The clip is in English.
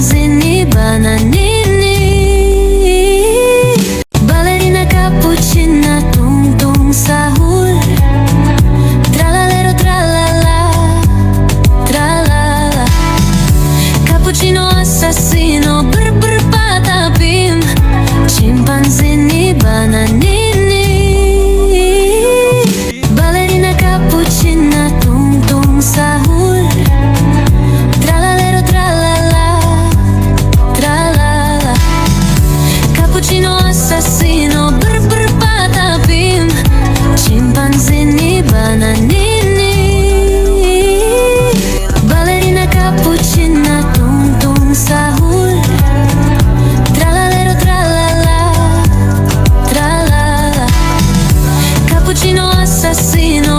Chimpanzini, bananini. Ballerina cappuccina, tung tung sahur. Tralalero tralala, tralala. Cappuccino assassino, brr brr patapim. Chimpanzini, bananini. Ballerina cappuccina, tung tung sahur. Tralalero tralala, tralala. Cappuccino assassino, brr brr patapim. Chimpanzini, bananini. Ballerina cappuccina, tung tung sahur. Tralalero tralala, tralala. Cappuccino assassino.